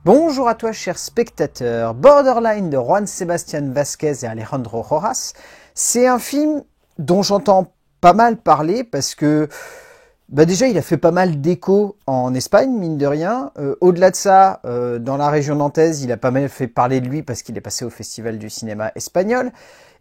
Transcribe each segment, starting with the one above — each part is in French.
Bonjour à toi chers spectateurs. Borderline de Juan Sebastián Vázquez et Alejandro Rojas, c'est un film dont j'entends pas mal parler parce que déjà il a fait pas mal d'écho en Espagne, mine de rien. Au-delà de ça, dans la région nantaise, il a pas mal fait parler de lui parce qu'il est passé au Festival du cinéma espagnol.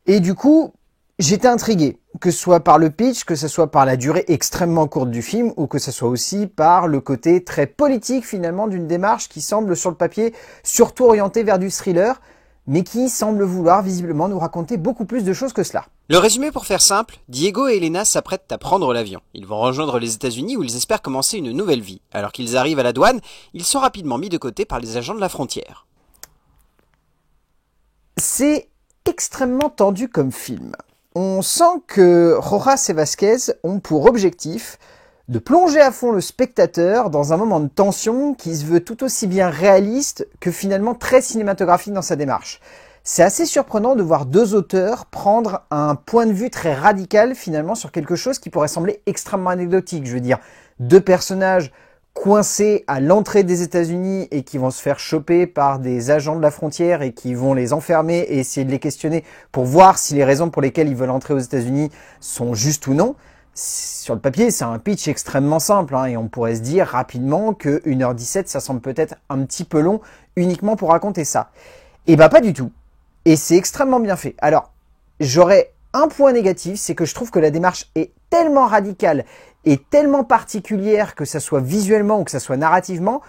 Et du coup, j'étais intrigué, que ce soit par le pitch, que ce soit par la durée extrêmement courte du film, ou que ce soit aussi par le côté très politique finalement d'une démarche qui semble sur le papier surtout orientée vers du thriller, mais qui semble vouloir visiblement nous raconter beaucoup plus de choses que cela. Le résumé pour faire simple, Diego et Elena s'apprêtent à prendre l'avion. Ils vont rejoindre les États-Unis où ils espèrent commencer une nouvelle vie. Alors qu'ils arrivent à la douane, ils sont rapidement mis de côté par les agents de la frontière. C'est extrêmement tendu comme film. On sent que Rojas et Vázquez ont pour objectif de plonger à fond le spectateur dans un moment de tension qui se veut tout aussi bien réaliste que finalement très cinématographique dans sa démarche. C'est assez surprenant de voir deux auteurs prendre un point de vue très radical finalement sur quelque chose qui pourrait sembler extrêmement anecdotique. Je veux dire, deux personnages coincés à l'entrée des États-Unis et qui vont se faire choper par des agents de la frontière et qui vont les enfermer et essayer de les questionner pour voir si les raisons pour lesquelles ils veulent entrer aux États-Unis sont justes ou non. Sur le papier, c'est un pitch extrêmement simple et on pourrait se dire rapidement que 1h17, ça semble peut-être un petit peu long uniquement pour raconter ça. Et pas du tout. Et c'est extrêmement bien fait. Alors, j'aurais un point négatif, c'est que je trouve que la démarche est tellement radicale et tellement particulière, que ça soit visuellement ou que ça soit narrativement,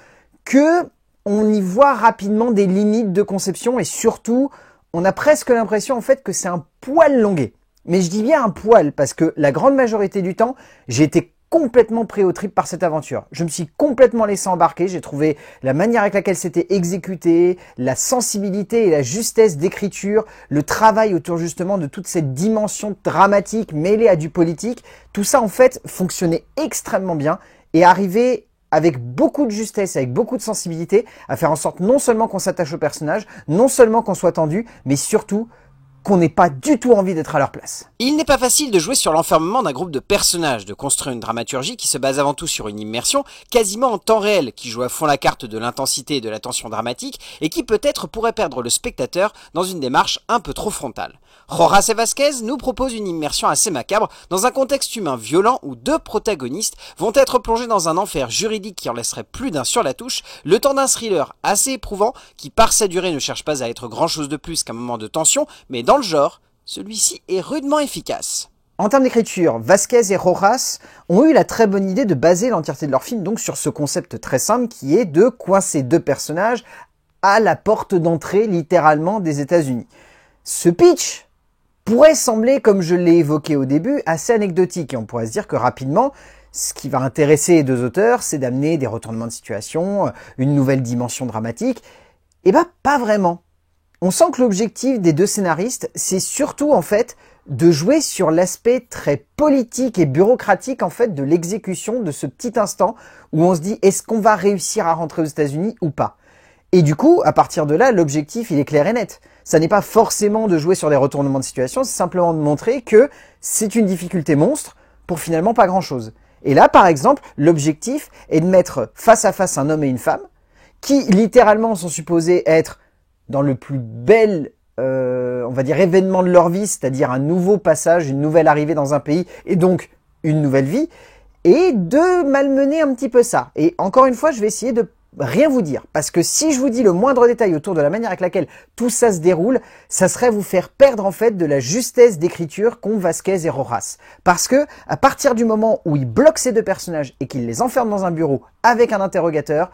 que on y voit rapidement des limites de conception et surtout, on a presque l'impression en fait que c'est un poil longué. Mais je dis bien un poil parce que la grande majorité du temps, j'ai été complètement pris au trip par cette aventure. Je me suis complètement laissé embarquer, j'ai trouvé la manière avec laquelle c'était exécuté, la sensibilité et la justesse d'écriture, le travail autour justement de toute cette dimension dramatique mêlée à du politique, tout ça en fait fonctionnait extrêmement bien et arrivait avec beaucoup de justesse, avec beaucoup de sensibilité, à faire en sorte non seulement qu'on s'attache au personnage, non seulement qu'on soit tendu, mais surtout qu'on n'ait pas du tout envie d'être à leur place. Il n'est pas facile de jouer sur l'enfermement d'un groupe de personnages, de construire une dramaturgie qui se base avant tout sur une immersion quasiment en temps réel, qui joue à fond la carte de l'intensité et de la tension dramatique, et qui peut-être pourrait perdre le spectateur dans une démarche un peu trop frontale. Rojas et Vázquez nous proposent une immersion assez macabre dans un contexte humain violent où deux protagonistes vont être plongés dans un enfer juridique qui en laisserait plus d'un sur la touche, le temps d'un thriller assez éprouvant qui par sa durée ne cherche pas à être grand chose de plus qu'un moment de tension, mais dans le genre, celui-ci est rudement efficace. En termes d'écriture, Vázquez et Rojas ont eu la très bonne idée de baser l'entièreté de leur film donc sur ce concept très simple qui est de coincer deux personnages à la porte d'entrée littéralement des États-Unis. Ce pitch pourrait sembler, comme je l'ai évoqué au début, assez anecdotique et on pourrait se dire que rapidement, ce qui va intéresser les deux auteurs, c'est d'amener des retournements de situation, une nouvelle dimension dramatique. Pas vraiment. On sent que l'objectif des deux scénaristes, c'est surtout en fait de jouer sur l'aspect très politique et bureaucratique en fait de l'exécution de ce petit instant où on se dit est-ce qu'on va réussir à rentrer aux États-Unis ou pas. Et du coup, à partir de là, l'objectif il est clair et net. Ça n'est pas forcément de jouer sur des retournements de situation, c'est simplement de montrer que c'est une difficulté monstre pour finalement pas grand-chose. Et là, par exemple, l'objectif est de mettre face à face un homme et une femme qui littéralement sont supposés être dans le plus bel, on va dire, événement de leur vie, c'est-à-dire un nouveau passage, une nouvelle arrivée dans un pays, et donc une nouvelle vie, et de malmener un petit peu ça. Et encore une fois, je vais essayer de rien vous dire, parce que si je vous dis le moindre détail autour de la manière avec laquelle tout ça se déroule, ça serait vous faire perdre en fait de la justesse d'écriture qu'ont Vázquez et Rojas. Parce que à partir du moment où ils bloquent ces deux personnages et qu'ils les enferment dans un bureau avec un interrogateur,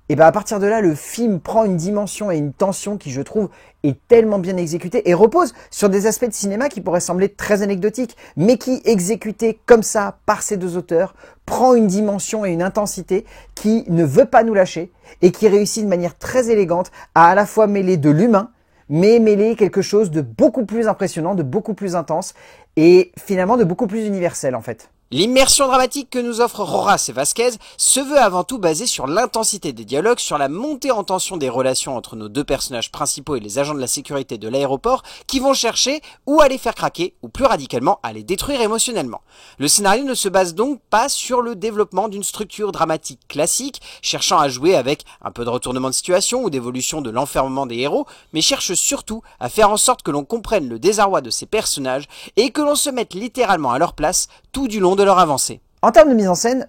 et à partir de là, le film prend une dimension et une tension qui, je trouve, est tellement bien exécutée et repose sur des aspects de cinéma qui pourraient sembler très anecdotiques, mais qui, exécutés comme ça par ces deux auteurs, prend une dimension et une intensité qui ne veut pas nous lâcher et qui réussit de manière très élégante à la fois mêler de l'humain, mais mêler quelque chose de beaucoup plus impressionnant, de beaucoup plus intense et finalement de beaucoup plus universel en fait. L'immersion dramatique que nous offrent Rojas et Vasquez se veut avant tout basée sur l'intensité des dialogues, sur la montée en tension des relations entre nos deux personnages principaux et les agents de la sécurité de l'aéroport qui vont chercher ou à les faire craquer, ou plus radicalement à les détruire émotionnellement. Le scénario ne se base donc pas sur le développement d'une structure dramatique classique, cherchant à jouer avec un peu de retournement de situation ou d'évolution de l'enfermement des héros, mais cherche surtout à faire en sorte que l'on comprenne le désarroi de ces personnages et que l'on se mette littéralement à leur place tout du long de leur avancée. En termes de mise en scène,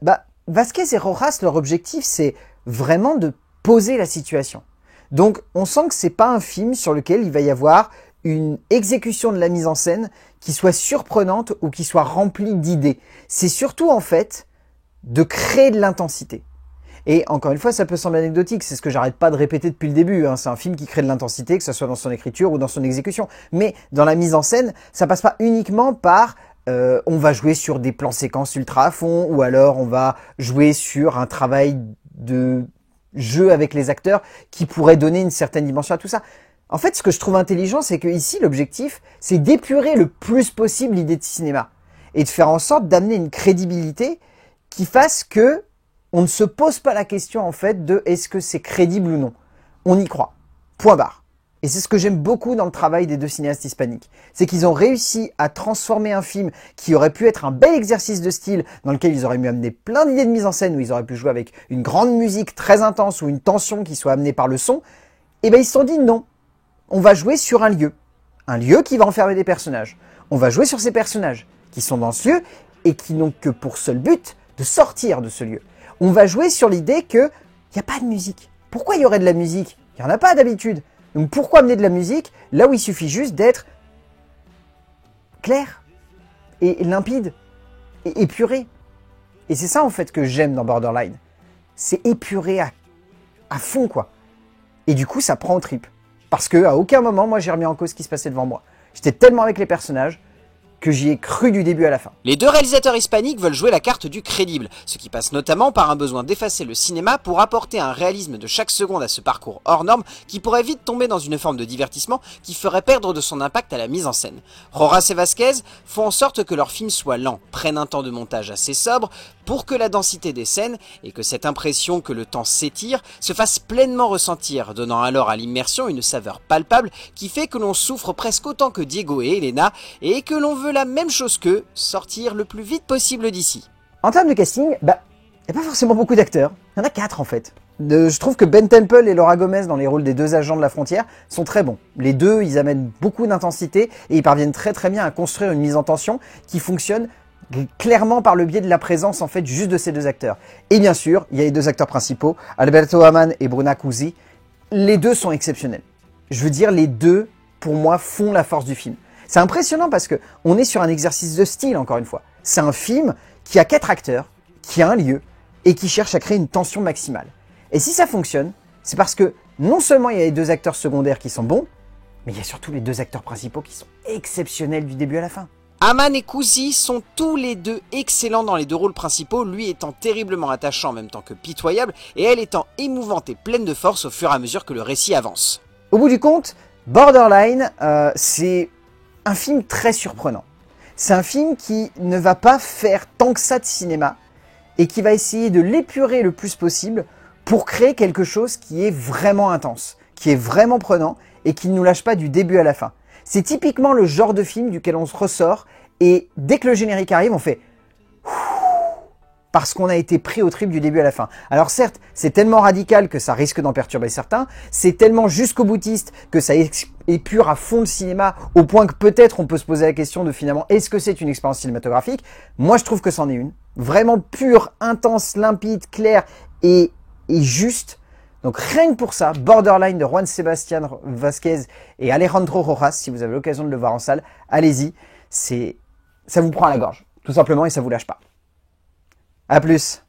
Vasquez et Rojas, leur objectif, c'est vraiment de poser la situation. Donc, on sent que c'est pas un film sur lequel il va y avoir une exécution de la mise en scène qui soit surprenante ou qui soit remplie d'idées. C'est surtout, en fait, de créer de l'intensité. Et encore une fois, ça peut sembler anecdotique, c'est ce que j'arrête pas de répéter depuis le début. C'est un film qui crée de l'intensité, que ce soit dans son écriture ou dans son exécution. Mais dans la mise en scène, ça passe pas uniquement par on va jouer sur des plans séquences ultra à fond, ou alors on va jouer sur un travail de jeu avec les acteurs qui pourrait donner une certaine dimension à tout ça. En fait, ce que je trouve intelligent, c'est que ici, l'objectif, c'est d'épurer le plus possible l'idée de cinéma et de faire en sorte d'amener une crédibilité qui fasse que on ne se pose pas la question en fait de est-ce que c'est crédible ou non. On y croit. Point barre. Et c'est ce que j'aime beaucoup dans le travail des deux cinéastes hispaniques. C'est qu'ils ont réussi à transformer un film qui aurait pu être un bel exercice de style, dans lequel ils auraient pu amener plein d'idées de mise en scène, où ils auraient pu jouer avec une grande musique très intense ou une tension qui soit amenée par le son. Et ben ils se sont dit non, on va jouer sur un lieu qui va enfermer des personnages. On va jouer sur ces personnages qui sont dans ce lieu et qui n'ont que pour seul but de sortir de ce lieu. On va jouer sur l'idée qu'il n'y a pas de musique. Pourquoi il y aurait de la musique? Il n'y en a pas d'habitude. Donc pourquoi amener de la musique là où il suffit juste d'être clair et limpide et épuré? Et c'est ça en fait que j'aime dans Borderline. C'est épuré à fond quoi. Et du coup ça prend aux tripes. Parce qu'à aucun moment moi j'ai remis en cause ce qui se passait devant moi. J'étais tellement avec les personnages que j'y ai cru du début à la fin. Les deux réalisateurs hispaniques veulent jouer la carte du crédible, ce qui passe notamment par un besoin d'effacer le cinéma pour apporter un réalisme de chaque seconde à ce parcours hors norme qui pourrait vite tomber dans une forme de divertissement qui ferait perdre de son impact à la mise en scène. Rojas et Vasquez font en sorte que leur film soit lent, prennent un temps de montage assez sobre pour que la densité des scènes et que cette impression que le temps s'étire se fasse pleinement ressentir, donnant alors à l'immersion une saveur palpable qui fait que l'on souffre presque autant que Diego et Elena et que l'on veut la même chose qu'eux, sortir le plus vite possible d'ici. En termes de casting, il n'y a pas forcément beaucoup d'acteurs. Il y en a 4 en fait. Je trouve que Ben Temple et Laura Gomez dans les rôles des deux agents de la frontière sont très bons. Les deux, ils amènent beaucoup d'intensité et ils parviennent très très bien à construire une mise en tension qui fonctionne clairement par le biais de la présence en fait juste de ces deux acteurs. Et bien sûr, il y a les deux acteurs principaux, Alberto Aman et Bruna Cusi. Les deux sont exceptionnels. Je veux dire, les deux, pour moi, font la force du film. C'est impressionnant parce que on est sur un exercice de style, encore une fois. C'est un film qui a 4 acteurs, qui a un lieu, et qui cherche à créer une tension maximale. Et si ça fonctionne, c'est parce que non seulement il y a les deux acteurs secondaires qui sont bons, mais il y a surtout les deux acteurs principaux qui sont exceptionnels du début à la fin. Aman et Cusi sont tous les deux excellents dans les deux rôles principaux, lui étant terriblement attachant en même temps que pitoyable, et elle étant émouvante et pleine de force au fur et à mesure que le récit avance. Au bout du compte, Borderline, c'est un film très surprenant. C'est un film qui ne va pas faire tant que ça de cinéma et qui va essayer de l'épurer le plus possible pour créer quelque chose qui est vraiment intense, qui est vraiment prenant et qui ne nous lâche pas du début à la fin. C'est typiquement le genre de film duquel on se ressort et dès que le générique arrive, on fait parce qu'on a été pris au trip du début à la fin. Alors certes, c'est tellement radical que ça risque d'en perturber certains, c'est tellement jusqu'au boutiste que ça épure à fond le cinéma, au point que peut-être on peut se poser la question de finalement, est-ce que c'est une expérience cinématographique? Moi je trouve que c'en est une. Vraiment pure, intense, limpide, claire et juste. Donc rien que pour ça, Borderline de Juan Sebastián Vázquez et Alejandro Rojas, si vous avez l'occasion de le voir en salle, allez-y, ça vous prend à la gorge, tout simplement, et ça vous lâche pas. À plus.